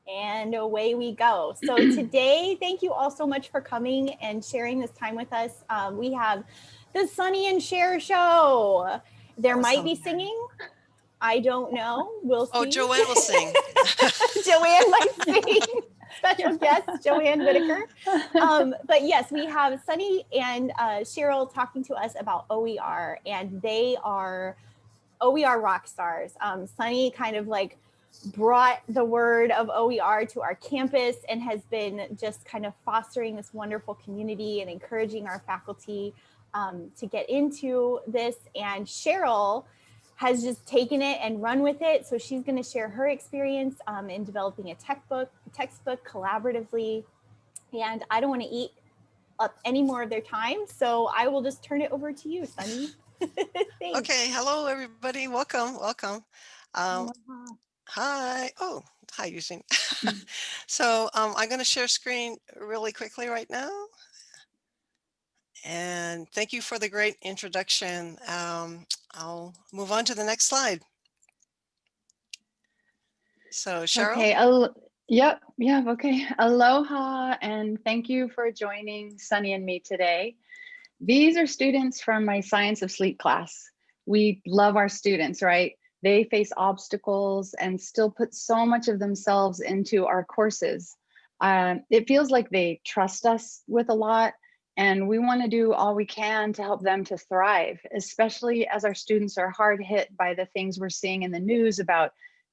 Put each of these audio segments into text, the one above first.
And away we go. So today, thank you all so much for coming and sharing this time with us. We have the Sunny and Cher show. There might be singing. I don't know. We'll see. Oh, Joanne will sing. Joanne might sing. Special guest, Joanne Whitaker. But yes, we have Sunny and Cheryl talking to us about OER, and they are OER rock stars. Sunny kind of like brought the word of OER to our campus and has been just kind of fostering this wonderful community and encouraging our faculty to get into this. And Cheryl has just taken it and run with it. So she's going to share her experience in developing a textbook collaboratively. And I don't want to eat up any more of their time, so I will just turn it over to you, Sunny. Thanks. Okay, hello everybody. Welcome. Um, Hi. Oh, hi, Eugene. So I'm going to share screen really quickly right now. And thank you for the great introduction. I'll move on to the next slide. So Cheryl. Okay. Okay. Aloha, and thank you for joining Sunny and me today. These are students from my Science of Sleep class. We love our students, right? They face obstacles and still put so much of themselves into our courses. It feels like they trust us with a lot, and we want to do all we can to help them to thrive, especially as our students are hard hit by the things we're seeing in the news about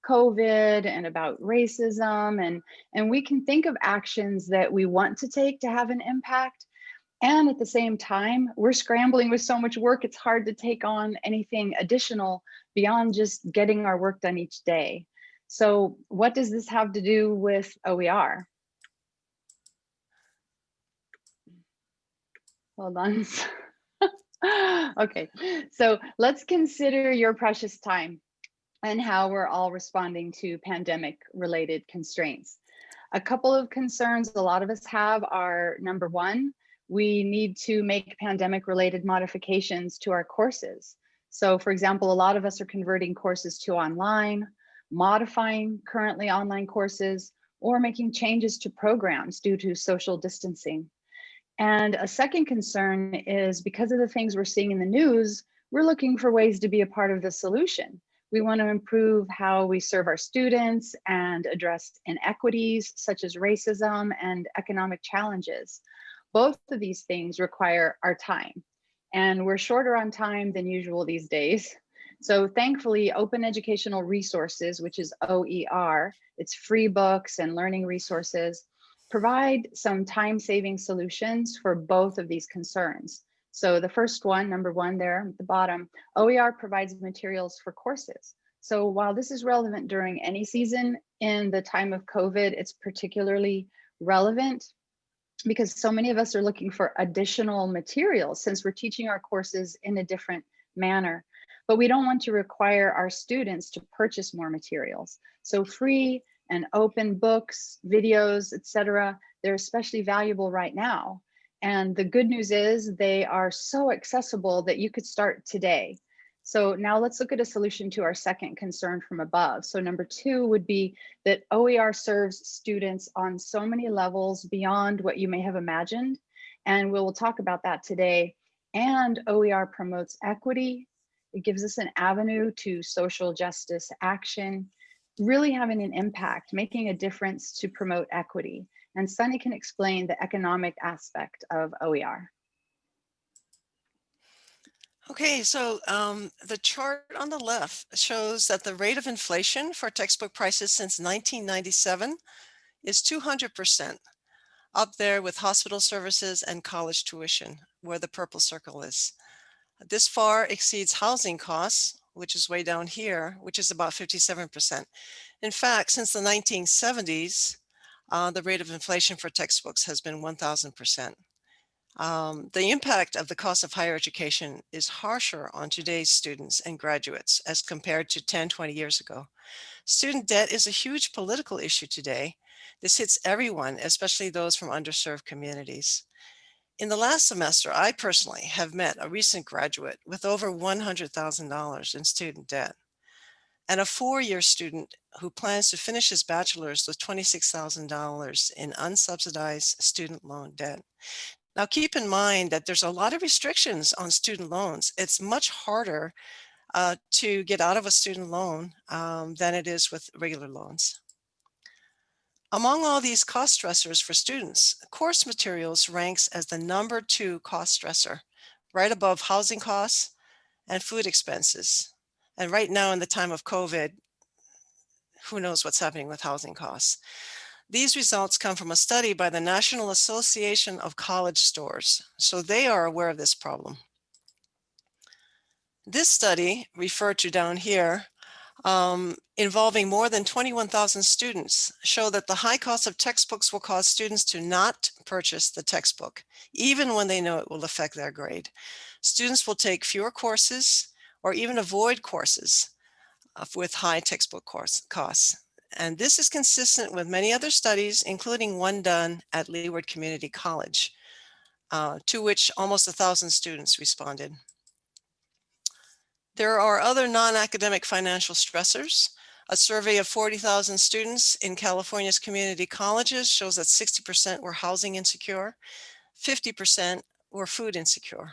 COVID and about racism. And we can think of actions that we want to take to have an impact. And at the same time, we're scrambling with so much work, it's hard to take on anything additional beyond just getting our work done each day. So what does this have to do with OER? Hold on. Okay, so let's consider your precious time and how we're all responding to pandemic-related constraints. A couple of concerns a lot of us have are, number one, we need to make pandemic-related modifications to our courses. So for example, a lot of us are converting courses to online, modifying currently online courses, or making changes to programs due to social distancing. And a second concern is because of the things we're seeing in the news, we're looking for ways to be a part of the solution. We want to improve how we serve our students and address inequities such as racism and economic challenges. Both of these things require our time, and we're shorter on time than usual these days. So thankfully, Open Educational Resources, which is OER, it's free books and learning resources, provide some time-saving solutions for both of these concerns. So the first one, number one there at the bottom, OER provides materials for courses. So while this is relevant during any season, in the time of COVID, it's particularly relevant because so many of us are looking for additional materials since we're teaching our courses in a different manner. But we don't want to require our students to purchase more materials. So free and open books, videos, etc., they're especially valuable right now. And the good news is they are so accessible that you could start today. So now let's look at a solution to our second concern from above. So number two would be that OER serves students on so many levels beyond what you may have imagined. And we will talk about that today. And OER promotes equity. It gives us an avenue to social justice action, really having an impact, making a difference to promote equity. And Sunny can explain the economic aspect of OER. Okay, so the chart on the left shows that the rate of inflation for textbook prices since 1997 is 200%, up there with hospital services and college tuition, where the purple circle is. This far exceeds housing costs, which is way down here, which is about 57%. In fact, since the 1970s, the rate of inflation for textbooks has been 1,000%. The impact of the cost of higher education is harsher on today's students and graduates as compared to 10, 20 years ago. Student debt is a huge political issue today. This hits everyone, especially those from underserved communities. In the last semester, I personally have met a recent graduate with over $100,000 in student debt. and a four-year student who plans to finish his bachelor's with $26,000 in unsubsidized student loan debt. Now, keep in mind that there's a lot of restrictions on student loans. It's much harder to get out of a student loan than it is with regular loans. Among all these cost stressors for students, course materials ranks as the number 2 cost stressor, right above housing costs and food expenses. And right now, in the time of COVID, who knows what's happening with housing costs. These results come from a study by the National Association of College Stores, so they are aware of this problem. This study, referred to down here, involving more than 21,000 students, show that the high cost of textbooks will cause students to not purchase the textbook, even when they know it will affect their grade. Students will take fewer courses or even avoid courses with high textbook costs. And this is consistent with many other studies, including one done at Leeward Community College, to which almost 1,000 students responded. There are other non-academic financial stressors. A survey of 40,000 students in California's community colleges shows that 60% were housing insecure, 50% were food insecure.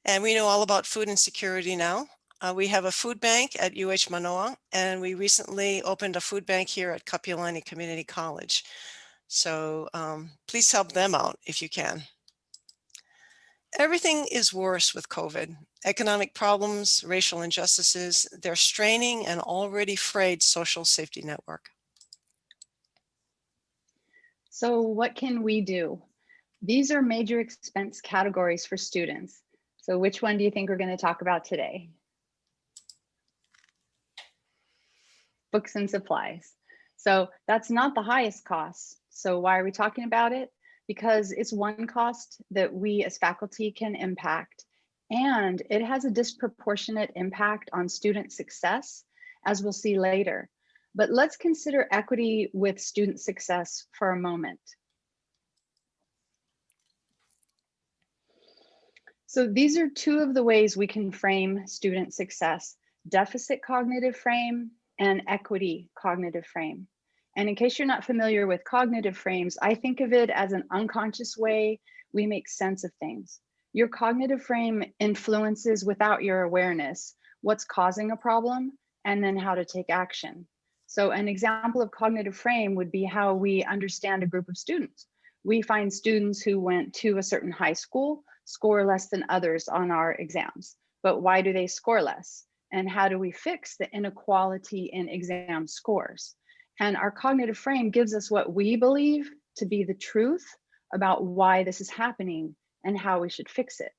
And we know all about food insecurity now. We have a food bank at UH Manoa, and we recently opened a food bank here at Kapiolani Community College. So please help them out if you can. Everything is worse with COVID. Economic problems, racial injustices, they're straining an already frayed social safety network. So what can we do? These are major expense categories for students. So which one do you think we're going to talk about today? Books and supplies. So that's not the highest cost. So why are we talking about it? Because it's one cost that we as faculty can impact, and it has a disproportionate impact on student success, as we'll see later. But let's consider equity with student success for a moment. So these are two of the ways we can frame student success: deficit cognitive frame and equity cognitive frame. And in case you're not familiar with cognitive frames, I think of it as an unconscious way we make sense of things. Your cognitive frame influences, without your awareness, what's causing a problem and then how to take action. So an example of cognitive frame would be how we understand a group of students. We find students who went to a certain high school score less than others on our exams. But why do they score less? And how do we fix the inequality in exam scores? And our cognitive frame gives us what we believe to be the truth about why this is happening and how we should fix it.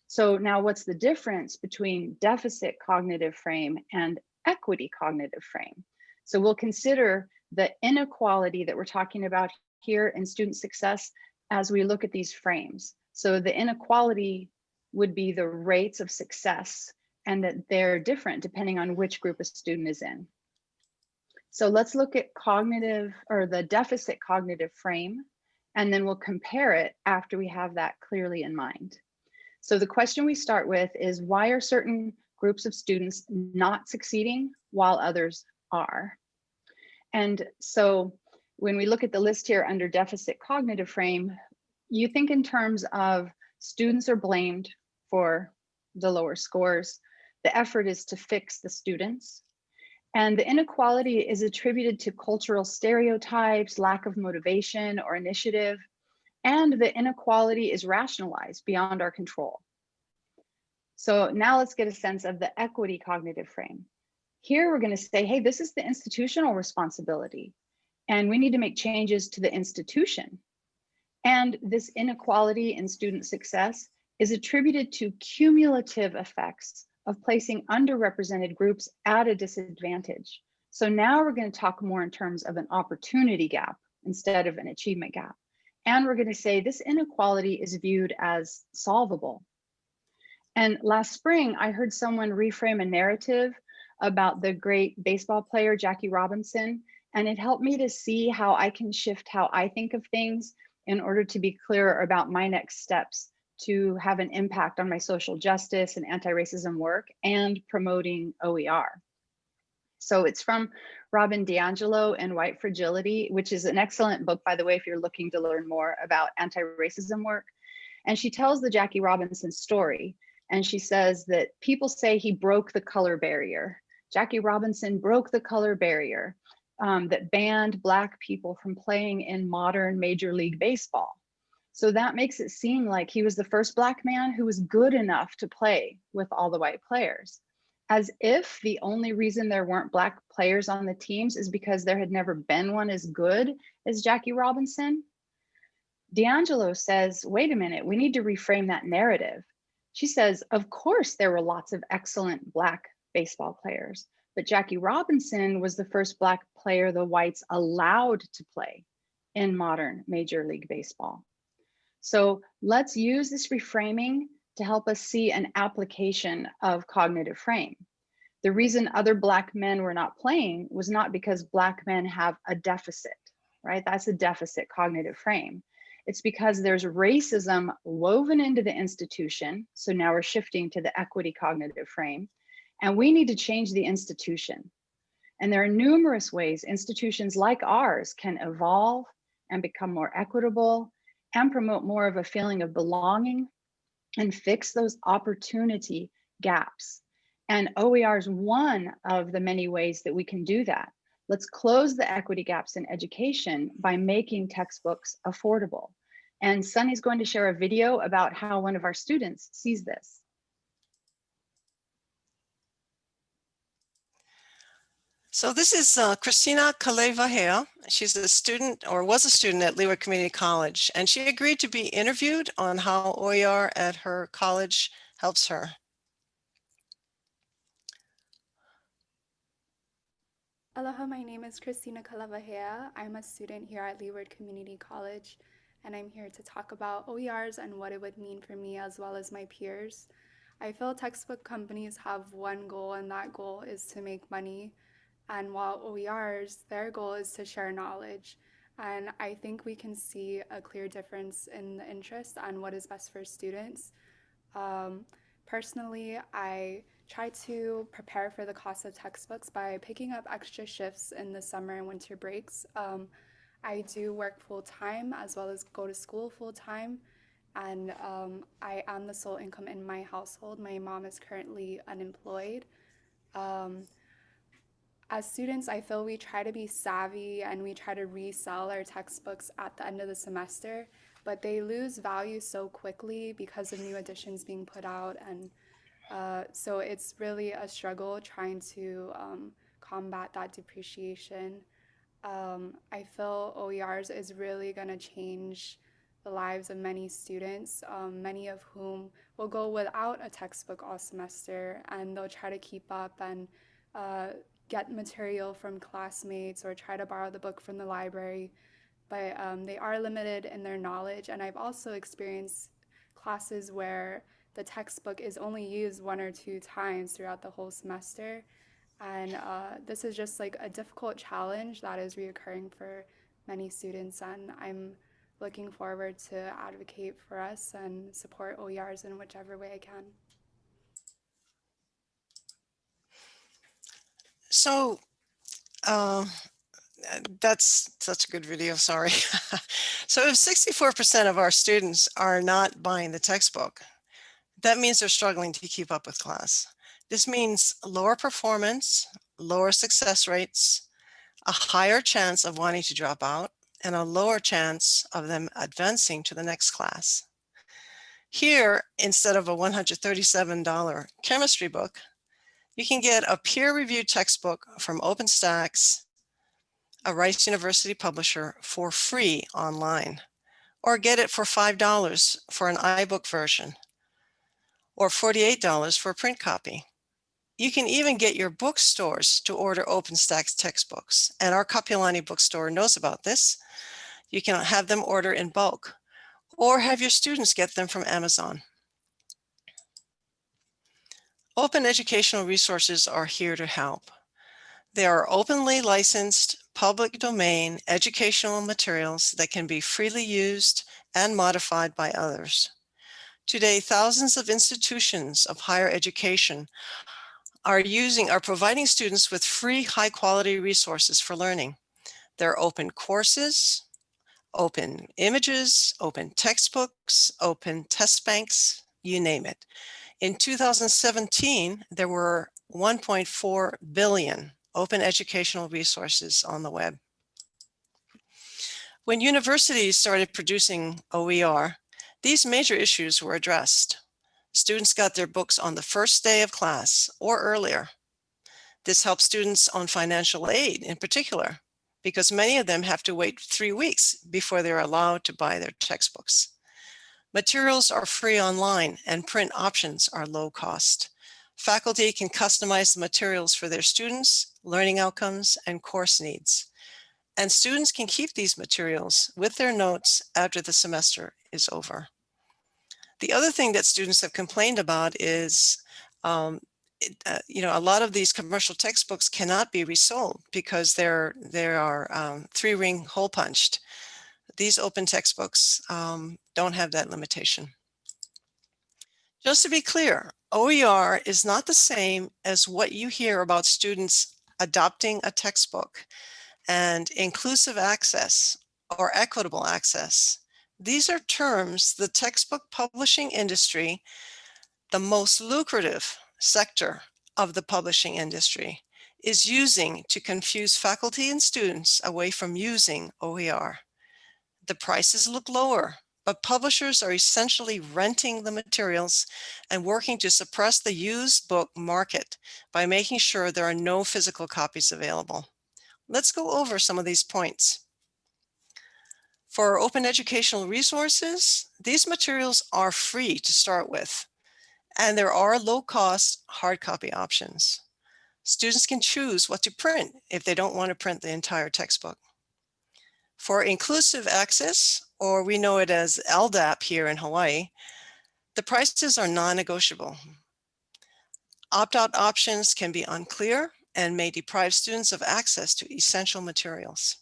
So now what's the difference between deficit cognitive frame and equity cognitive frame? So we'll consider the inequality that we're talking about here in student success as we look at these frames. So the inequality would be the rates of success, and that they're different depending on which group a student is in. So let's look at cognitive, or the deficit cognitive frame, and then we'll compare it after we have that clearly in mind. So the question we start with is, why are certain groups of students not succeeding while others are? And so when we look at the list here under deficit cognitive frame, you think in terms of students are blamed for the lower scores. The effort is to fix the students. And the inequality is attributed to cultural stereotypes, lack of motivation or initiative, and the inequality is rationalized beyond our control. So now let's get a sense of the equity cognitive frame. Here we're going to say, hey, this is the institutional responsibility, and we need to make changes to the institution. And this inequality in student success is attributed to cumulative effects of placing underrepresented groups at a disadvantage. So now we're going to talk more in terms of an opportunity gap instead of an achievement gap. And we're going to say this inequality is viewed as solvable. And last spring, I heard someone reframe a narrative about the great baseball player, Jackie Robinson, and it helped me to see how I can shift how I think of things in order to be clearer about my next steps to have an impact on my social justice and anti-racism work and promoting OER. So it's from Robin DiAngelo and White Fragility, which is an excellent book, by the way, if you're looking to learn more about anti-racism work. And she tells the Jackie Robinson story. And she says that people say he broke the color barrier. Jackie Robinson broke the color barrier that banned Black people from playing in modern Major League Baseball. So that makes it seem like he was the first Black man who was good enough to play with all the white players, as if the only reason there weren't Black players on the teams is because there had never been one as good as Jackie Robinson. DiAngelo says, wait a minute, we need to reframe that narrative. She says, of course, there were lots of excellent Black baseball players, but Jackie Robinson was the first Black player the whites allowed to play in modern Major League Baseball. So let's use this reframing to help us see an application of cognitive frame. The reason other Black men were not playing was not because Black men have a deficit, right? That's a deficit cognitive frame. It's because there's racism woven into the institution. So now we're shifting to the equity cognitive frame, and we need to change the institution. And there are numerous ways institutions like ours can evolve and become more equitable and promote more of a feeling of belonging and fix those opportunity gaps. And OER is one of the many ways that we can do that. Let's close the equity gaps in education by making textbooks affordable. And Sunny's going to share a video about how one of our students sees this. So this is Christina Calais-Vahea. She's a student, or was a student at Leeward Community College, and she agreed to be interviewed on how OER at her college helps her. Aloha, my name is Christina Calais-Vahea. I'm a student here at Leeward Community College, and I'm here to talk about OERs and what it would mean for me as well as my peers. I feel textbook companies have one goal, and that goal is to make money. And while OERs, their goal is to share knowledge. And I think we can see a clear difference in the interest on what is best for students. Personally, I try to prepare for the cost of textbooks by picking up extra shifts in the summer and winter breaks. I do work full-time as well as go to school full-time. And I am the sole income in my household. My mom is currently unemployed. As students, I feel we try to be savvy and we try to resell our textbooks at the end of the semester, but they lose value so quickly because of new editions being put out. And so it's really a struggle trying to combat that depreciation. I feel OERs is really going to change the lives of many students, many of whom will go without a textbook all semester, and they'll try to keep up and get material from classmates or try to borrow the book from the library, but they are limited in their knowledge. And I've also experienced classes where the textbook is only used 1 or 2 times throughout the whole semester. And this is just like a difficult challenge that is reoccurring for many students, and I'm looking forward to advocate for us and support OERs in whichever way I can. So that's such a good video, sorry. So if 64% of our students are not buying the textbook, that means they're struggling to keep up with class. This means lower performance, lower success rates, a higher chance of wanting to drop out, and a lower chance of them advancing to the next class. Here, instead of a $137 chemistry book, you can get a peer-reviewed textbook from OpenStax, a Rice University publisher, for free online, or get it for $5 for an iBook version, or $48 for a print copy. You can even get your bookstores to order OpenStax textbooks, and our Kapiolani bookstore knows about this. You can have them order in bulk, or have your students get them from Amazon. Open educational resources are here to help. They are openly licensed, public domain educational materials that can be freely used and modified by others. Today, thousands of institutions of higher education are providing students with free, high-quality resources for learning. There are open courses, open images, open textbooks, open test banks, you name it. In 2017, there were 1.4 billion open educational resources on the web. When universities started producing OER, these major issues were addressed. Students got their books on the first day of class or earlier. This helps students on financial aid in particular, because many of them have to wait 3 weeks before they're allowed to buy their textbooks. Materials are free online and print options are low cost. Faculty can customize the materials for their students, learning outcomes, and course needs. And students can keep these materials with their notes after the semester is over. The other thing that students have complained about is, a lot of these commercial textbooks cannot be resold because they are 3-ring hole punched. These open textbooks don't have that limitation. Just to be clear, OER is not the same as what you hear about students adopting a textbook and inclusive access or equitable access. These are terms the textbook publishing industry, the most lucrative sector of the publishing industry, is using to confuse faculty and students away from using OER. The prices look lower, but publishers are essentially renting the materials and working to suppress the used book market by making sure there are no physical copies available. Let's go over some of these points. For open educational resources, these materials are free to start with, and there are low-cost hard copy options. Students can choose what to print if they don't want to print the entire textbook. For inclusive access, or we know it as LDAP here in Hawaii, the prices are non-negotiable. Opt-out options can be unclear and may deprive students of access to essential materials.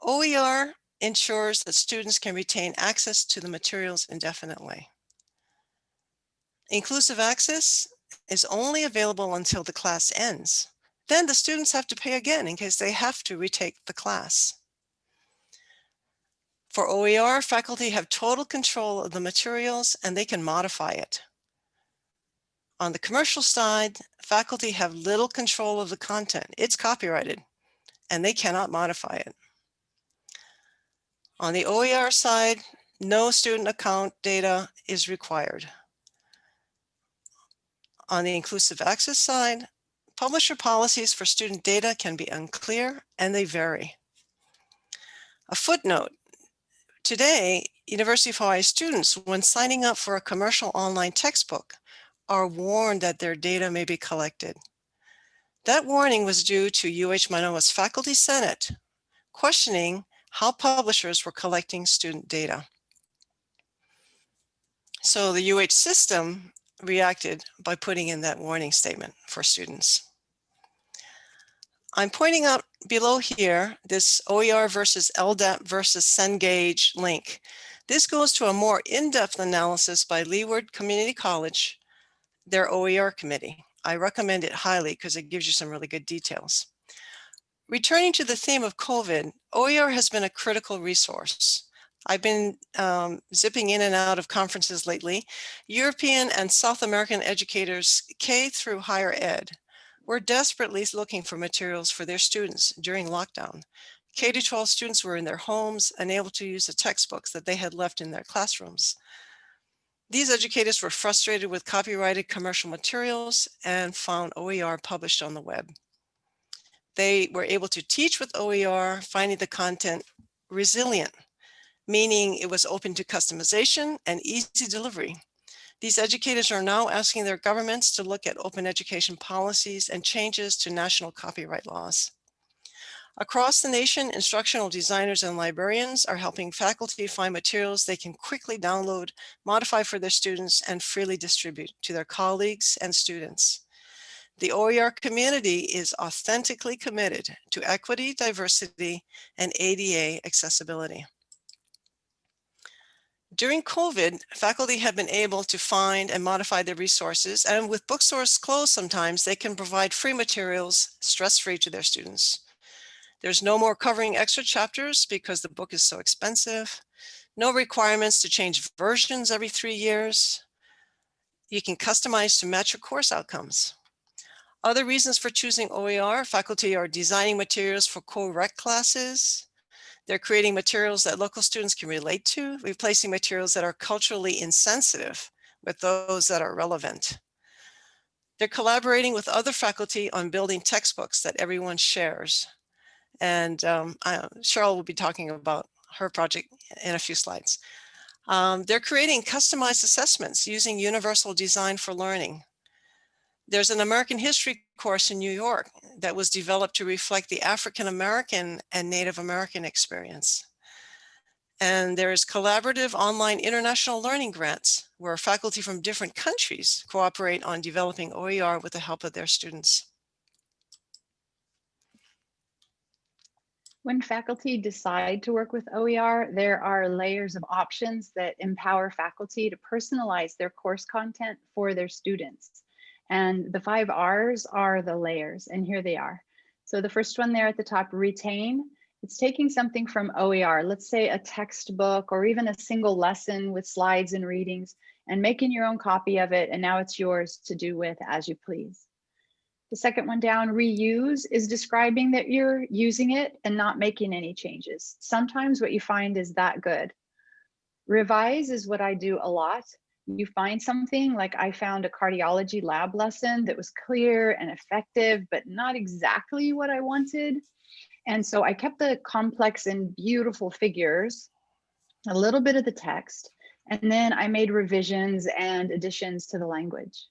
OER ensures that students can retain access to the materials indefinitely. Inclusive access is only available until the class ends. Then the students have to pay again in case they have to retake the class. For OER, faculty have total control of the materials and they can modify it. On the commercial side, faculty have little control of the content. It's copyrighted and they cannot modify it. On the OER side, no student account data is required. On the inclusive access side, publisher policies for student data can be unclear and they vary. A footnote: today, University of Hawaii students, when signing up for a commercial online textbook, are warned that their data may be collected. That warning was due to UH Manoa's Faculty Senate questioning how publishers were collecting student data. So the UH system reacted by putting in that warning statement for students. I'm pointing out below here this OER versus LDAP versus Cengage link. This goes to a more in-depth analysis by Leeward Community College, their OER committee. I recommend it highly because it gives you some really good details. Returning to the theme of COVID, OER has been a critical resource. I've been zipping in and out of conferences lately. European and South American educators, K through higher ed, were desperately looking for materials for their students during lockdown. K-12 students were in their homes and able to use the textbooks that they had left in their classrooms. These educators were frustrated with copyrighted commercial materials and found OER published on the web. They were able to teach with OER, finding the content resilient, meaning it was open to customization and easy delivery. These educators are now asking their governments to look at open education policies and changes to national copyright laws. Across the nation, instructional designers and librarians are helping faculty find materials they can quickly download, modify for their students, and freely distribute to their colleagues and students. The OER community is authentically committed to equity, diversity, and ADA accessibility. During COVID, faculty have been able to find and modify their resources, and with bookstores closed sometimes, they can provide free materials stress-free to their students. There's no more covering extra chapters because the book is so expensive. No requirements to change versions every 3 years. You can customize to match your course outcomes. Other reasons for choosing OER: faculty are designing materials for co-rec classes. They're creating materials that local students can relate to, replacing materials that are culturally insensitive with those that are relevant. They're collaborating with other faculty on building textbooks that everyone shares. And Cheryl will be talking about her project in a few slides. They're creating customized assessments using universal design for learning. There's an American history course in New York that was developed to reflect the African American and Native American experience. And there's collaborative online international learning grants where faculty from different countries cooperate on developing OER with the help of their students. When faculty decide to work with OER, there are layers of options that empower faculty to personalize their course content for their students. And the 5 R's are the layers, and here they are. So the first one there at the top, retain. It's taking something from OER, let's say a textbook or even a single lesson with slides and readings, and making your own copy of it, and now it's yours to do with as you please. The second one down, reuse, is describing that you're using it and not making any changes. Sometimes what you find is that good. Revise is what I do a lot. You find something, like I found a cardiology lab lesson that was clear and effective, but not exactly what I wanted. And so I kept the complex and beautiful figures, a little bit of the text, and then I made revisions and additions to the language.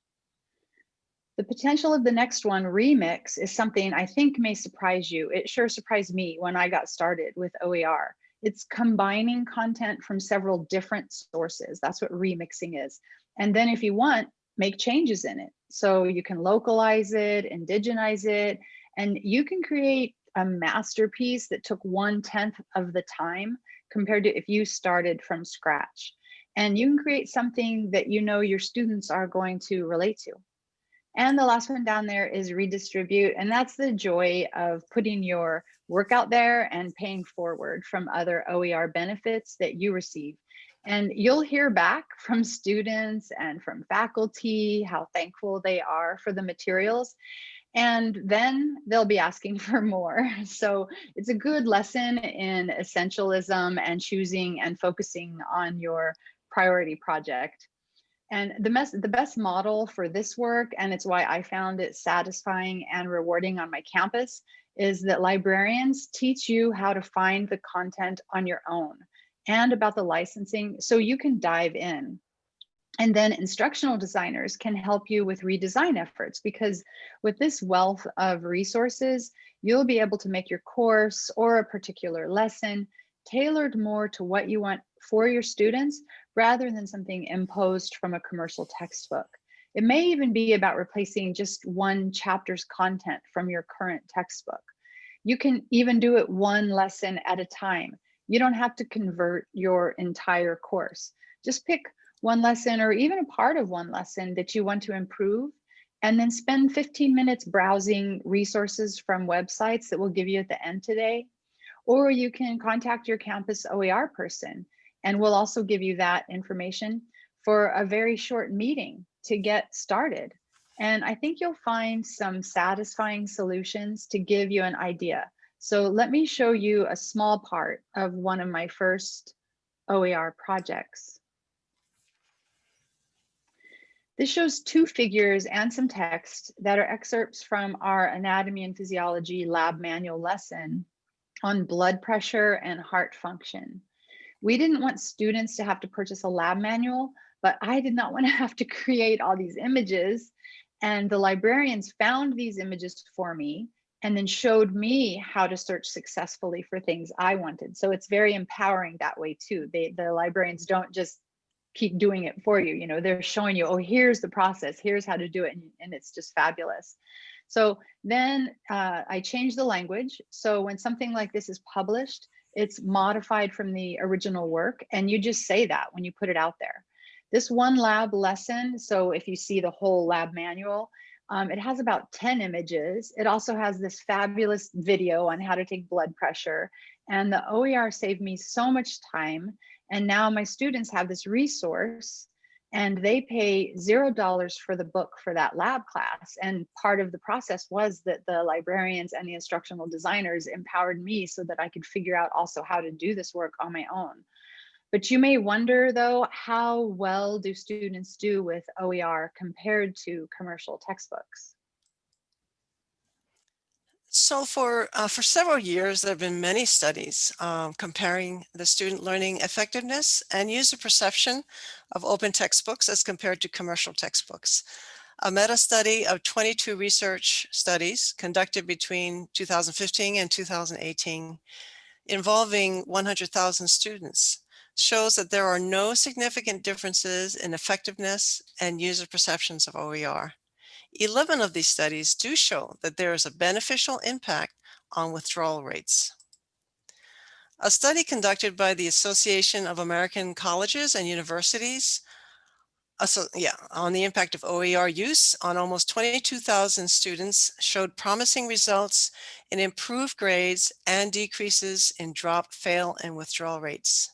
The potential of the next one, remix, is something I think may surprise you. It sure surprised me when I got started with OER. It's combining content from several different sources. That's what remixing is. And then if you want, make changes in it. So you can localize it, indigenize it, and you can create a masterpiece that took 1/10 of the time compared to if you started from scratch. And you can create something that you know your students are going to relate to. And the last one down there is redistribute. And that's the joy of putting your work out there and paying forward from other OER benefits that you receive. And you'll hear back from students and from faculty how thankful they are for the materials. And then they'll be asking for more. So it's a good lesson in essentialism and choosing and focusing on your priority project. And the best model for this work, and it's why I found it satisfying and rewarding on my campus, is that librarians teach you how to find the content on your own and about the licensing so you can dive in. And then instructional designers can help you with redesign efforts, because with this wealth of resources, you'll be able to make your course or a particular lesson tailored more to what you want for your students rather than something imposed from a commercial textbook. It may even be about replacing just one chapter's content from your current textbook. You can even do it one lesson at a time. You don't have to convert your entire course. Just pick one lesson or even a part of one lesson that you want to improve, and then spend 15 minutes browsing resources from websites that we'll give you at the end today. Or you can contact your campus OER person, and we'll also give you that information for a very short meeting to get started. And I think you'll find some satisfying solutions to give you an idea. So let me show you a small part of one of my first OER projects. This shows 2 figures and some text that are excerpts from our anatomy and physiology lab manual lesson on blood pressure and heart function. We didn't want students to have to purchase a lab manual, but I did not want to have to create all these images. And the librarians found these images for me and then showed me how to search successfully for things I wanted. So it's very empowering that way too. The librarians don't just keep doing it for you. You know, they're showing you, oh, here's the process, here's how to do it. And it's just fabulous. So then I changed the language. So when something like this is published, It's modified from the original work, and you just say that when you put it out there. This one lab lesson, so if you see the whole lab manual, it has about 10 images. It also has this fabulous video on how to take blood pressure. And the OER saved me so much time. And now my students have this resource and they pay $0 for the book for that lab class. And part of the process was that the librarians and the instructional designers empowered me so that I could figure out also how to do this work on my own. But you may wonder though, how well do students do with OER compared to commercial textbooks? So for several years, there have been many studies comparing the student learning effectiveness and user perception of open textbooks as compared to commercial textbooks. A meta-study of 22 research studies conducted between 2015 and 2018 involving 100,000 students shows that there are no significant differences in effectiveness and user perceptions of OER. 11 of these studies do show that there is a beneficial impact on withdrawal rates. A study conducted by the Association of American Colleges and Universities on the impact of OER use on almost 22,000 students showed promising results in improved grades and decreases in drop, fail, and withdrawal rates.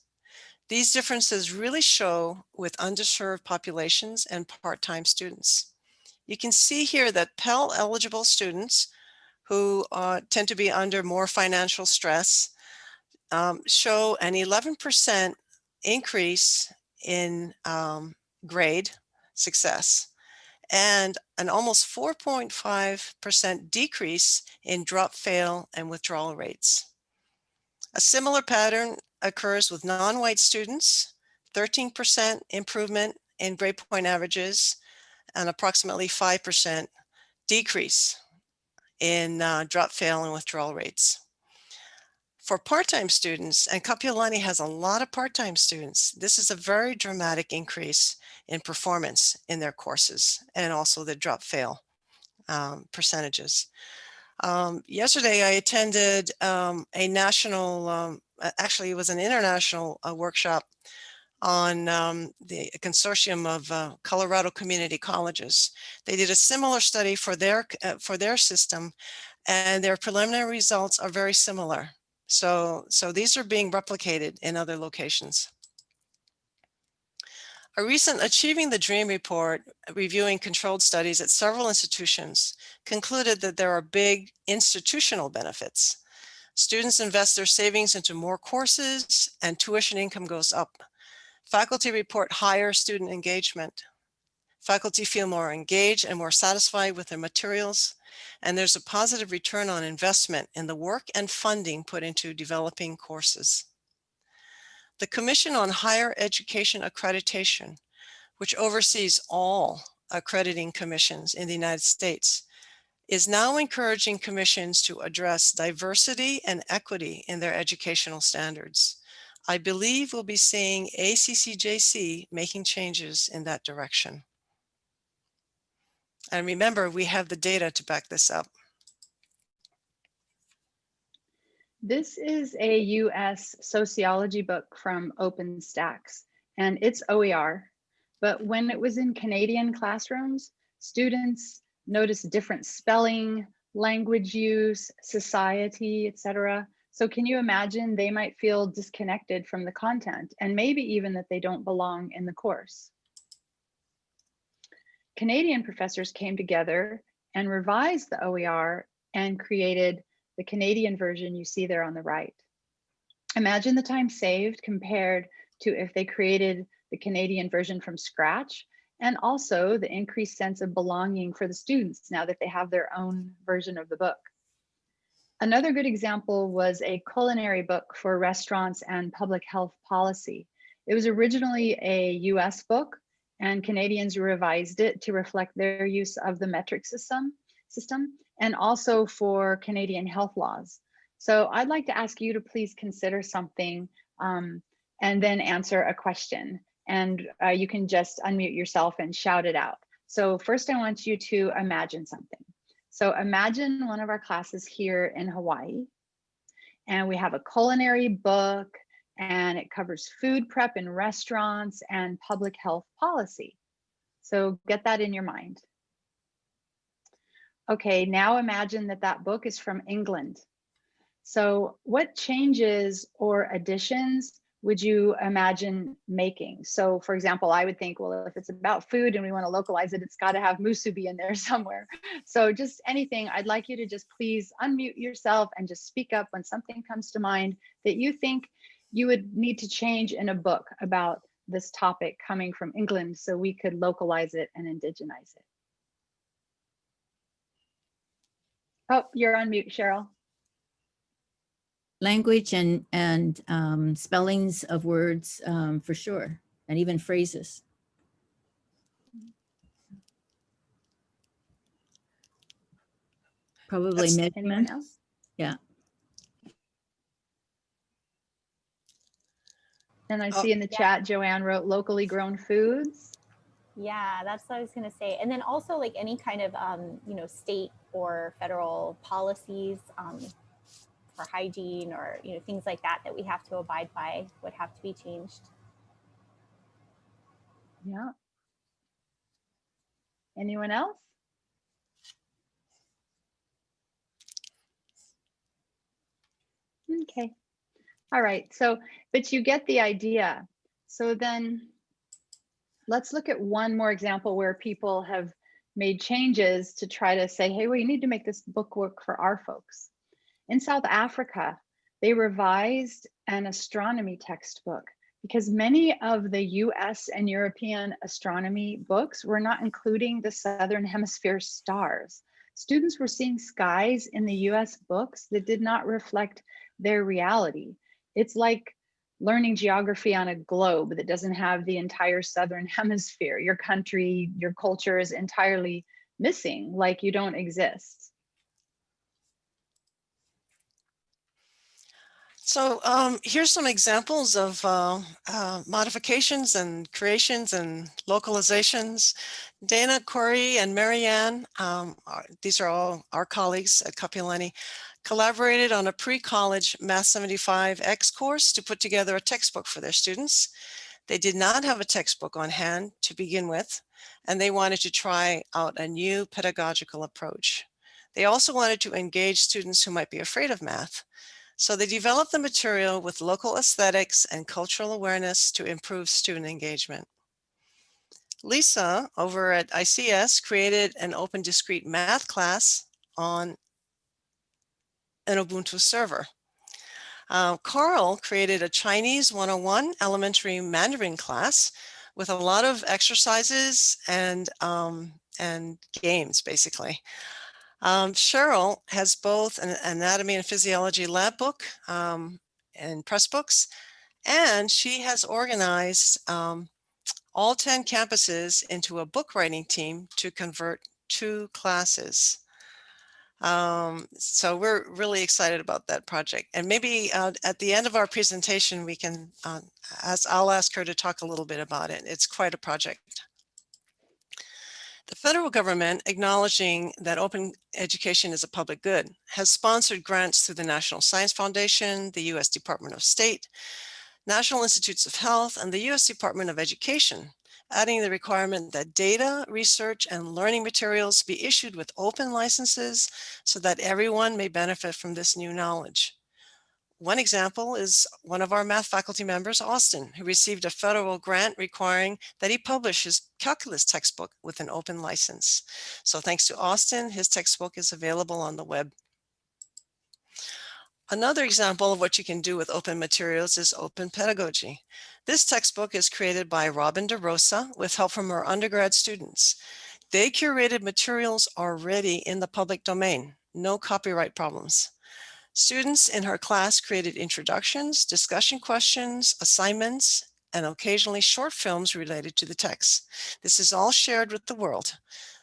These differences really show with underserved populations and part-time students. You can see here that Pell eligible students who tend to be under more financial stress show an 11% increase in grade success and an almost 4.5% decrease in drop, fail, and withdrawal rates. A similar pattern occurs with non-white students, 13% improvement in grade point averages and approximately 5% decrease in drop, fail, and withdrawal rates. For part-time students, and Kapiolani has a lot of part-time students, this is a very dramatic increase in performance in their courses and also the drop, fail percentages. Yesterday, I attended a national, actually it was an international workshop on the consortium of Colorado community colleges. They did a similar study for their system, and their preliminary results are very similar. So these are being replicated in other locations. A recent Achieving the Dream report reviewing controlled studies at several institutions concluded that there are big institutional benefits. Students invest their savings into more courses and tuition income goes up. Faculty report higher student engagement. Faculty feel more engaged and more satisfied with their materials, and there's a positive return on investment in the work and funding put into developing courses. The Commission on Higher Education Accreditation, which oversees all accrediting commissions in the United States, is now encouraging commissions to address diversity and equity in their educational standards. I believe we'll be seeing ACCJC making changes in that direction. And remember, we have the data to back this up. This is a US sociology book from OpenStax, and it's OER. But when it was in Canadian classrooms, students noticed different spelling, language use, society, etc. So can you imagine they might feel disconnected from the content and maybe even that they don't belong in the course? Canadian professors came together and revised the OER and created the Canadian version you see there on the right. Imagine the time saved compared to if they created the Canadian version from scratch, and also the increased sense of belonging for the students now that they have their own version of the book. Another good example was a culinary book for restaurants and public health policy. It was originally a US book, and Canadians revised it to reflect their use of the metric system and also for Canadian health laws. So I'd like to ask you to please consider something and then answer a question. And you can just unmute yourself and shout it out. So first I want you to imagine something. So imagine one of our classes here in Hawaii, And we have a culinary book, and it covers food prep in restaurants and public health policy. So get that in your mind. Okay, now imagine that that book is from England. So what changes or additions would you imagine making? So for example, I would think, well, if it's about food and we want to localize it, it's got to have musubi in there somewhere. So just anything, I'd like you to just please unmute yourself and just speak up when something comes to mind that you think you would need to change in a book about this topic coming from England so we could localize it and indigenize it. Oh, you're on mute, Cheryl. Language and spellings of words for sure, and even phrases. Probably Anyone measurement. else? Yeah. And I see in the chat, Joanne wrote locally grown foods. Yeah, that's what I was going to say. And then also like any kind of, you know, state or federal policies for hygiene or, you know, things like that that we have to abide by would have to be changed. Yeah. Anyone else? Okay. All right. So, but you get the idea. So then let's look at one more example where people have made changes to try to say, hey, we need to make this book work for our folks. In South Africa, they revised an astronomy textbook because many of the US and European astronomy books were not including the Southern Hemisphere stars. Students were seeing skies in the US books that did not reflect their reality. It's like learning geography on a globe that doesn't have the entire Southern Hemisphere. Your country, your culture is entirely missing, like you don't exist. So here's some examples of modifications and creations and localizations. Dana, Corey, and Marianne, these are all our colleagues at Kapiolani, collaborated on a pre-college Math 75 X course to put together a textbook for their students. They did not have a textbook on hand to begin with, and they wanted to try out a new pedagogical approach. They also wanted to engage students who might be afraid of math. So they developed the material with local aesthetics and cultural awareness to improve student engagement. Lisa over at ICS created an open discrete math class on an Ubuntu server. Carl created a Chinese 101 elementary Mandarin class with a lot of exercises and games, basically. Cheryl has both an anatomy and physiology lab book and press books, and she has organized all 10 campuses into a book writing team to convert 2 classes. So we're really excited about that project. And maybe at the end of our presentation, we can, I'll ask her to talk a little bit about it. It's quite a project. The federal government, acknowledging that open education is a public good, has sponsored grants through the National Science Foundation, the U.S. Department of State, National Institutes of Health, and the U.S. Department of Education, adding the requirement that data, research, and learning materials be issued with open licenses so that everyone may benefit from this new knowledge. One example is one of our math faculty members, Austin, who received a federal grant requiring that he publish his calculus textbook with an open license. So thanks to Austin, his textbook is available on the web. Another example of what you can do with open materials is open pedagogy. This textbook is created by Robin DeRosa with help from her undergrad students. They curated materials already in the public domain, no copyright problems. Students in her class created introductions, discussion questions, assignments, and occasionally short films related to the text. This is all shared with the world.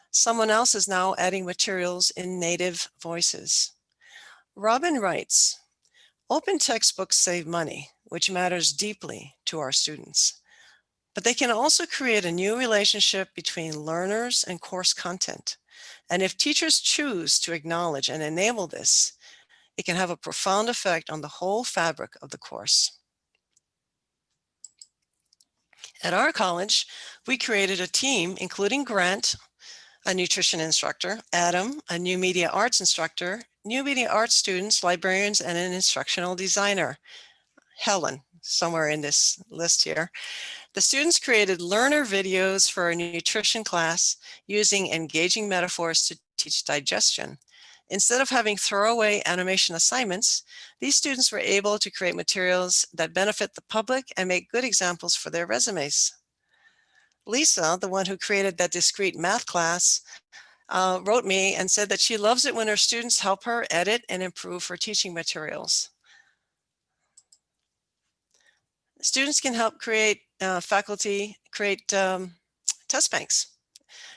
Someone else is now adding materials in native voices. Robin writes, "Open textbooks save money, which matters deeply to our students. But they can also create a new relationship between learners and course content. And if teachers choose to acknowledge and enable this, It can have a profound effect on the whole fabric of the course. At our college, we created a team including Grant, a nutrition instructor, Adam, a new media arts instructor, new media arts students, librarians, and an instructional designer, Helen, somewhere in this list here. The students created learner videos for a nutrition class using engaging metaphors to teach digestion. Instead of having throwaway animation assignments, these students were able to create materials that benefit the public and make good examples for their resumes. Lisa, the one who created that discrete math class, wrote me and said that she loves it when her students help her edit and improve her teaching materials. Students can help faculty create test banks.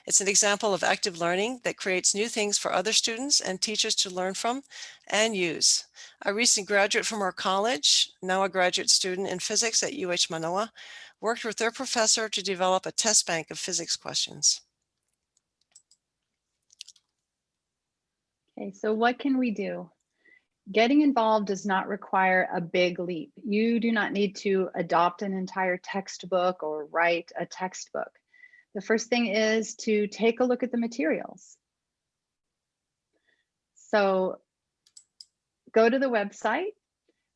It's an example of active learning that creates new things for other students and teachers to learn from and use. A recent graduate from our college, now a graduate student in physics at UH Manoa, worked with their professor to develop a test bank of physics questions. Okay, so what can we do? Getting involved does not require a big leap. You do not need to adopt an entire textbook or write a textbook. The first thing is to take a look at the materials. So go to the website,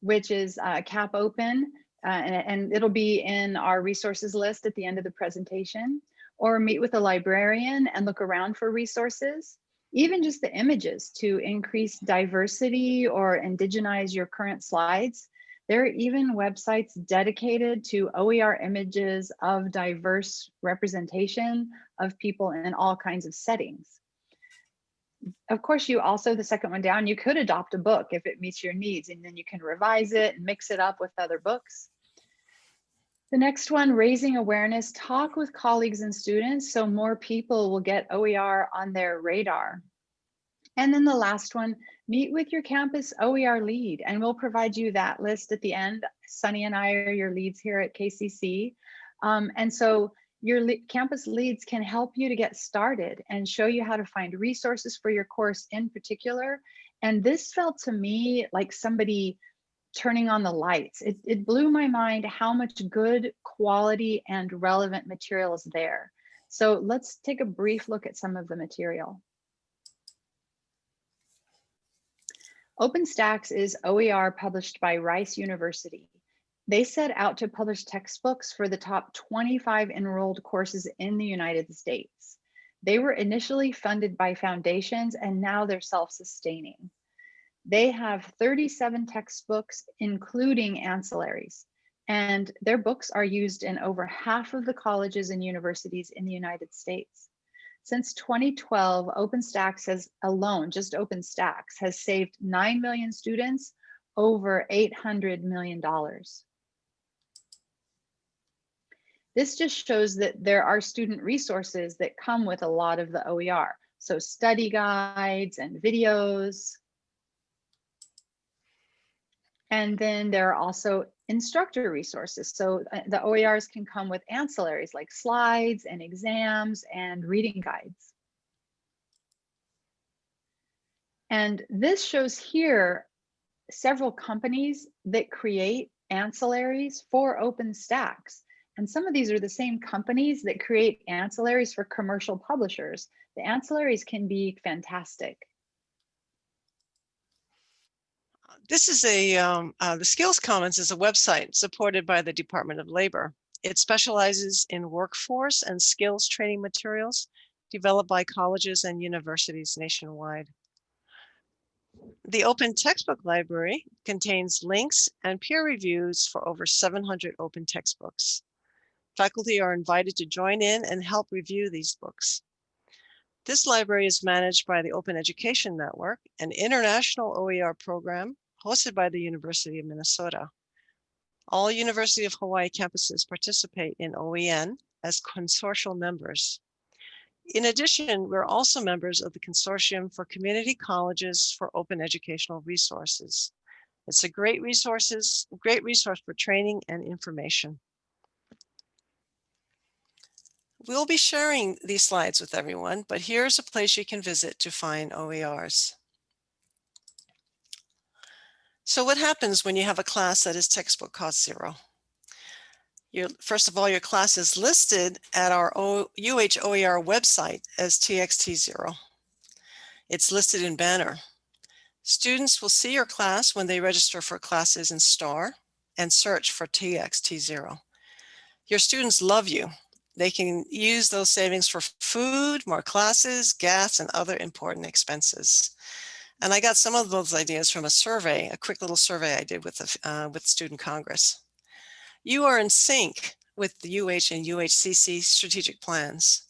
which is CAP Open, and it'll be in our resources list at the end of the presentation, or meet with a librarian and look around for resources, even just the images to increase diversity or indigenize your current slides. There are even websites dedicated to OER images of diverse representation of people in all kinds of settings. Of course, you also, the second one down, you could adopt a book if it meets your needs, and then you can revise it and mix it up with other books. The next one, raising awareness, talk with colleagues and students so more people will get OER on their radar. And then the last one, meet with your campus OER lead, and we'll provide you that list at the end. Sunny and I are your leads here at KCC. And so your campus leads can help you to get started and show you how to find resources for your course in particular. And this felt to me like somebody turning on the lights. It blew my mind how much good quality and relevant material is there. So let's take a brief look at some of the material. OpenStax is OER published by Rice University. They set out to publish textbooks for the top 25 enrolled courses in the United States. They were initially funded by foundations, and now they're self-sustaining. They have 37 textbooks, including ancillaries, and their books are used in over half of the colleges and universities in the United States. Since 2012, OpenStax has alone, just OpenStax, has saved 9 million students over $800 million. This just shows that there are student resources that come with a lot of the OER. So study guides and videos. And then there are also instructor resources. So the OERs can come with ancillaries like slides and exams and reading guides. And this shows here several companies that create ancillaries for OpenStax. And some of these are the same companies that create ancillaries for commercial publishers. The ancillaries can be fantastic. This is the Skills Commons is a website supported by the Department of Labor. It specializes in workforce and skills training materials developed by colleges and universities nationwide. The Open Textbook Library contains links and peer reviews for over 700 open textbooks. Faculty are invited to join in and help review these books. This library is managed by the Open Education Network, an international OER program hosted by the University of Minnesota. All University of Hawaii campuses participate in OEN as consortial members. In addition, we're also members of the Consortium for Community Colleges for Open Educational Resources. It's a great resource for training and information. We'll be sharing these slides with everyone, but here's a place you can visit to find OERs. So what happens when you have a class that is textbook cost zero? First of all, your class is listed at our UH-OER website as TXT0. It's listed in banner. Students will see your class when they register for classes in STAR and search for TXT0. Your students love you. They can use those savings for food, more classes, gas, and other important expenses. And I got some of those ideas from a survey, a quick little survey I did with Student Congress. You are in sync with the UH and UHCC strategic plans.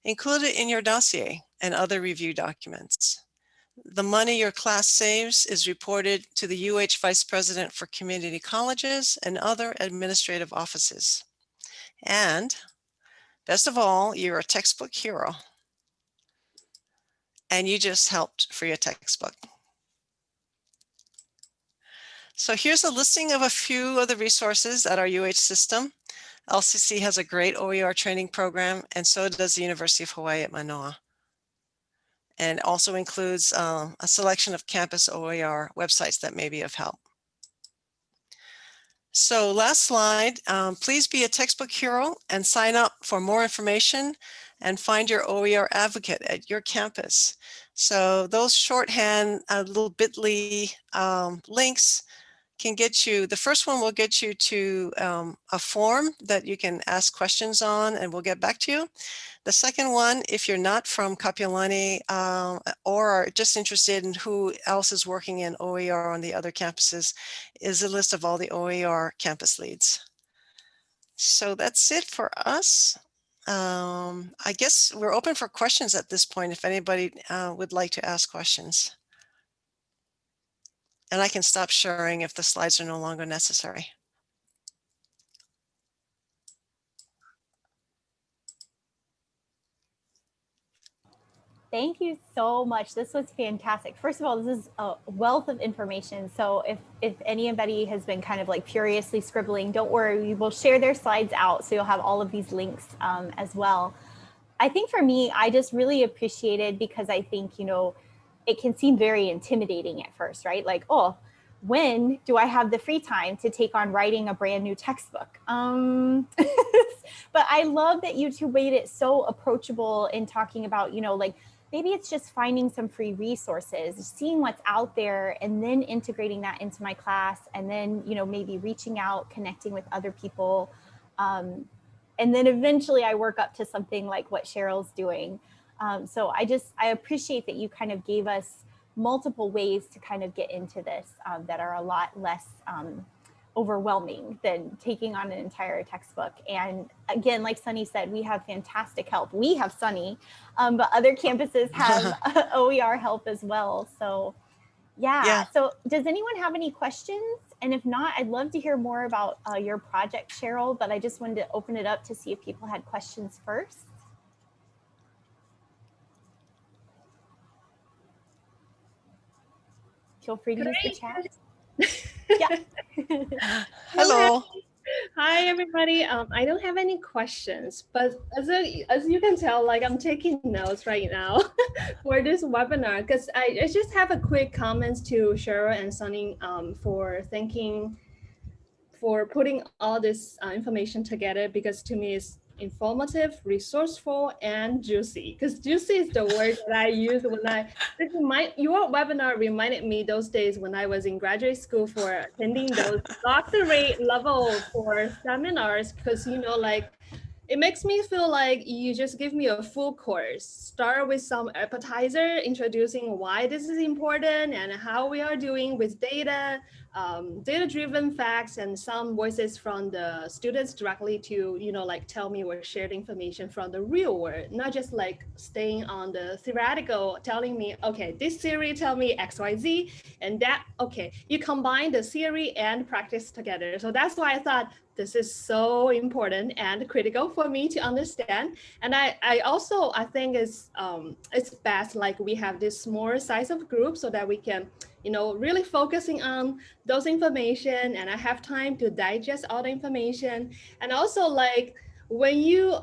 Included in your dossier and other review documents. The money your class saves is reported to the UH Vice President for Community Colleges and other administrative offices. And best of all, you're a textbook hero. And you just helped for your textbook. So here's a listing of a few of the resources at our UH system. LCC has a great OER training program, and so does the University of Hawaii at Manoa. And also includes a selection of campus OER websites that may be of help. So last slide, please be a textbook hero and sign up for more information and find your OER advocate at your campus. So those shorthand little bit.ly links can get you, the first one will get you to a form that you can ask questions on and we'll get back to you. The second one, if you're not from Kapiolani or are just interested in who else is working in OER on the other campuses, is a list of all the OER campus leads. So that's it for us. I guess we're open for questions at this point if anybody would like to ask questions. And I can stop sharing if the slides are no longer necessary. Thank you so much. This was fantastic. First of all, this is a wealth of information. So if anybody has been kind of like furiously scribbling, don't worry, we will share their slides out. So you'll have all of these links as well. I think for me, I just really appreciated because I think, you know, it can seem very intimidating at first, right? Like, oh, when do I have the free time to take on writing a brand new textbook? But I love that you two made it so approachable in talking about, you know, like maybe it's just finding some free resources, seeing what's out there and then integrating that into my class and then, you know, maybe reaching out, connecting with other people. And then eventually I work up to something like what Cheryl's doing. So I appreciate that you kind of gave us multiple ways to kind of get into this that are a lot less overwhelming than taking on an entire textbook. And again, like Sunny said, we have fantastic help. We have Sunny, but other campuses have OER help as well. So yeah. So does anyone have any questions? And if not, I'd love to hear more about your project, Cheryl, but I just wanted to open it up to see if people had questions first. Feel free to use the chat. Yeah. Hello. Hi, everybody. I don't have any questions, but as you can tell, like I'm taking notes right now for this webinar because I just have a quick comments to Cheryl and Sunny for putting all this information together because to me it's informative, resourceful, and juicy. Because juicy is the word that I use when your webinar reminded me those days when I was in graduate school for attending those doctorate level for seminars. Because you know, like it makes me feel like you just give me a full course. Start with some appetizer, introducing why this is important and how we are doing with data. Data-driven facts and some voices from the students directly to, you know, like tell me or share the information from the real world, not just like staying on the theoretical, telling me, okay, this theory tell me X, Y, Z, and that, okay, you combine the theory and practice together. So that's why I thought this is so important and critical for me to understand. And I also think it's best like we have this small size of group so that we can, you know, really focusing on those information and I have time to digest all the information. And also like when you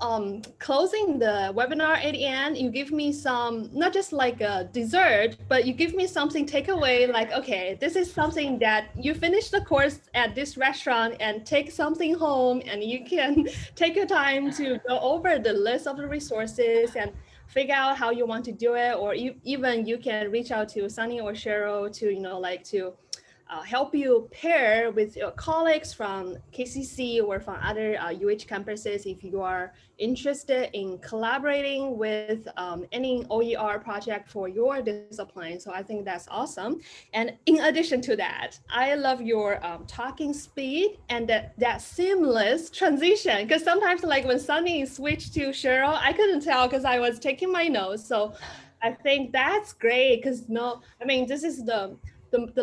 closing the webinar at the end, you give me some, not just like a dessert, but you give me something takeaway, like, okay, this is something that you finish the course at this restaurant and take something home, and you can take your time to go over the list of the resources and figure out how you want to do it, or even you can reach out to Sunny or Cheryl to, like to help you pair with your colleagues from KCC or from other UH campuses if you are interested in collaborating with any OER project for your discipline. So I think that's awesome. And in addition to that, I love your talking speed and that seamless transition. Because sometimes like when Sunny switched to Cheryl, I couldn't tell because I was taking my notes. So I think that's great because this is the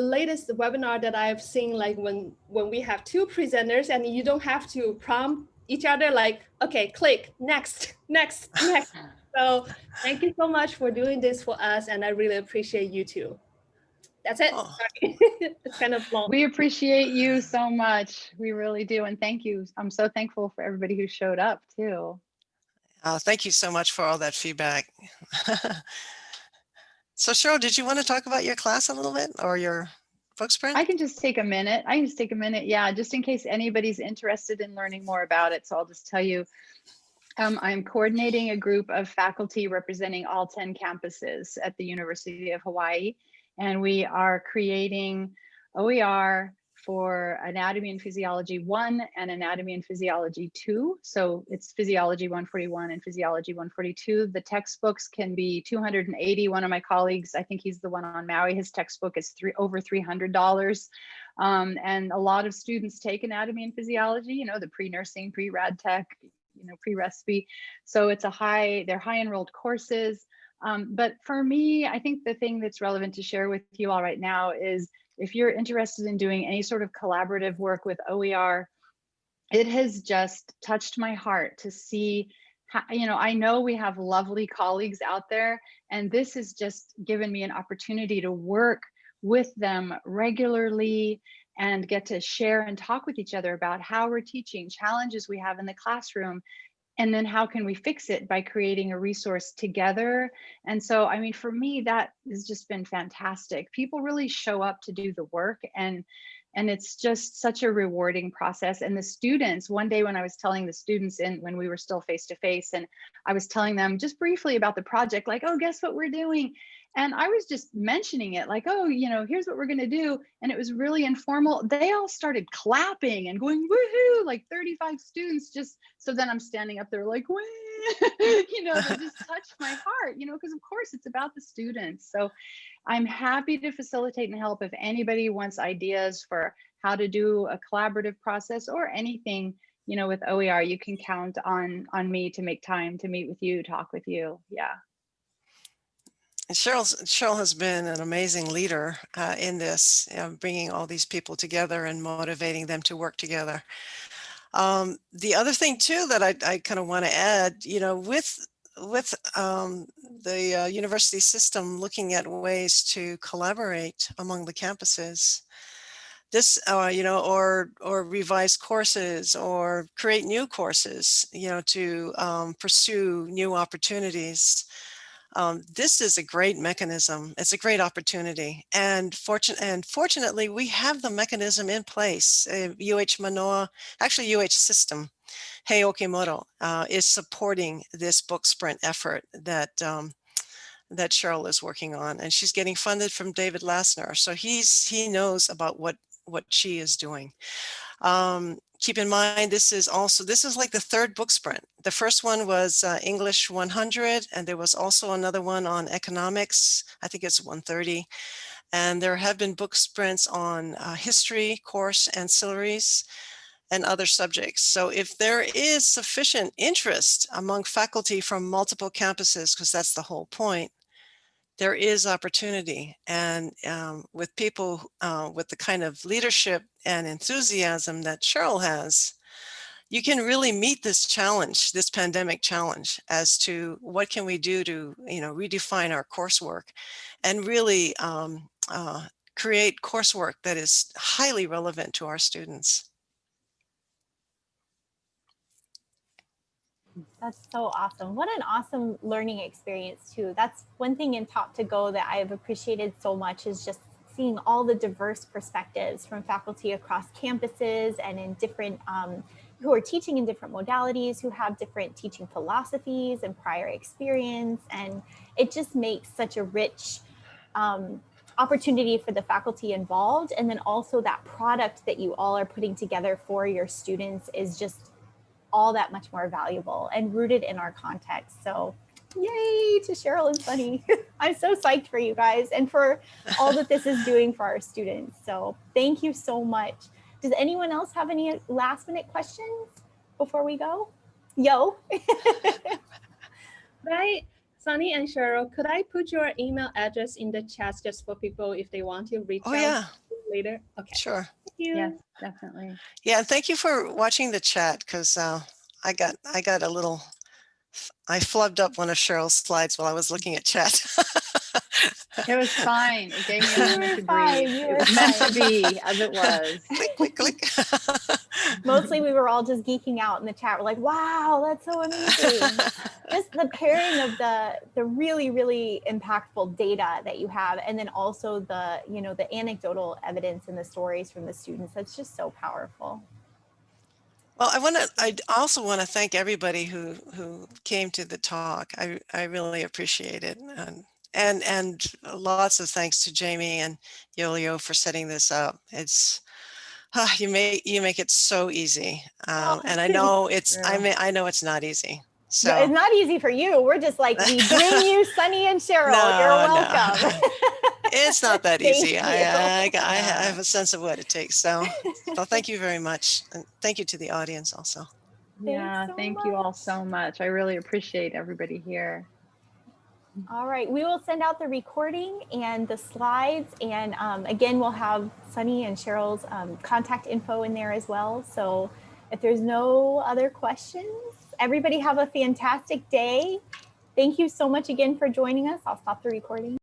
latest webinar that I've seen, like when we have two presenters and you don't have to prompt each other like, okay, click, next, next, next. So thank you so much for doing this for us. And I really appreciate you too. That's it. Oh. Sorry. It's kind of long. We appreciate you so much. We really do. And thank you. I'm so thankful for everybody who showed up too. Thank you so much for all that feedback. So Cheryl, did you want to talk about your class a little bit or your book sprint? I can just take a minute. Yeah, just in case anybody's interested in learning more about it. So I'll just tell you, I'm coordinating a group of faculty representing all 10 campuses at the University of Hawaii. And we are creating OER for Anatomy and Physiology 1 and Anatomy and Physiology 2. So it's Physiology 141 and Physiology 142. The textbooks can be $280. One of my colleagues, I think he's the one on Maui, his textbook is over $300. And a lot of students take Anatomy and Physiology, the pre-nursing, pre-rad tech, pre-recipe. So they're high enrolled courses. But for me, I think the thing that's relevant to share with you all right now is if you're interested in doing any sort of collaborative work with OER, it has just touched my heart to see how, I know we have lovely colleagues out there, and this has just given me an opportunity to work with them regularly and get to share and talk with each other about how we're teaching, challenges we have in the classroom, and then how can we fix it by creating a resource together. And so, for me, that has just been fantastic. People really show up to do the work, and it's just such a rewarding process. And the students, one day when I was telling the students when we were still face-to-face, and I was telling them just briefly about the project, like, oh, guess what we're doing? And I was just mentioning it like, oh, here's what we're going to do. And it was really informal. They all started clapping and going, woohoo, like 35 students just, so then I'm standing up there like, woo, it just touched my heart, because of course it's about the students. So I'm happy to facilitate and help if anybody wants ideas for how to do a collaborative process or anything, with OER. You can count on me to make time to meet with you, talk with you. Yeah. Cheryl has been an amazing leader in this, bringing all these people together and motivating them to work together. The other thing too that I kind of want to add, with the university system looking at ways to collaborate among the campuses, this, or revise courses or create new courses, to pursue new opportunities. This is a great mechanism. It's a great opportunity. And fortunately, we have the mechanism in place. UH Manoa, actually UH System, Hei Okimoto, is supporting this book sprint effort that Cheryl is working on. And she's getting funded from David Lassner. So he knows about what she is doing. Keep in mind, this is like the third book sprint. The first one was English 100, and there was also another one on economics. I think it's 130. And there have been book sprints on history, course, ancillaries, and other subjects. So if there is sufficient interest among faculty from multiple campuses, because that's the whole point, there is opportunity. And with people with the kind of leadership and enthusiasm that Cheryl has, you can really meet this challenge, this pandemic challenge, as to what can we do to redefine our coursework and really create coursework that is highly relevant to our students. That's so awesome. What an awesome learning experience too. That's one thing in Top to Go that I've appreciated so much is just seeing all the diverse perspectives from faculty across campuses and in different, who are teaching in different modalities, who have different teaching philosophies and prior experience. And it just makes such a rich opportunity for the faculty involved. And then also that product that you all are putting together for your students is just all that much more valuable and rooted in our context. So yay to Cheryl and Sunny. I'm so psyched for you guys and for all that this is doing for our students. So thank you so much. Does anyone else have any last minute questions before we go? Yo. Right, Sunny and Cheryl, could I put your email address in the chat just for people if they want to reach Oh, out yeah, later? Okay. sure. Thank you. Yes, definitely. Yeah, and thank you for watching the chat because I got a little, I flubbed up one of Cheryl's slides while I was looking at chat. It was fine. It gave me a You moment were to fine, breathe. you It were was meant to fine. be, as it was. Click, click, click. Mostly we were all just geeking out in the chat. We're like, wow, that's so amazing. Just the pairing of the really, really impactful data that you have, and then also the, you know, the anecdotal evidence and the stories from the students. That's just so powerful. Well, I also want to thank everybody who came to the talk. I really appreciate it. And lots of thanks to Jamie and Yolio for setting this up. It's you make it so easy. And I know I know it's not easy. So It's not easy for you. We're just like, we bring you Sunny and Cheryl. You're no, welcome. it's not that Thank easy. you. I have a sense of what it takes. So thank you very much. And thank you to the audience also. Yeah, so thank you all much. so much. I really appreciate everybody here. All right, we will send out the recording and the slides. And again, we'll have Sunny and Cheryl's contact info in there as well. So if there's no other questions, everybody have a fantastic day. Thank you so much again for joining us. I'll stop the recording.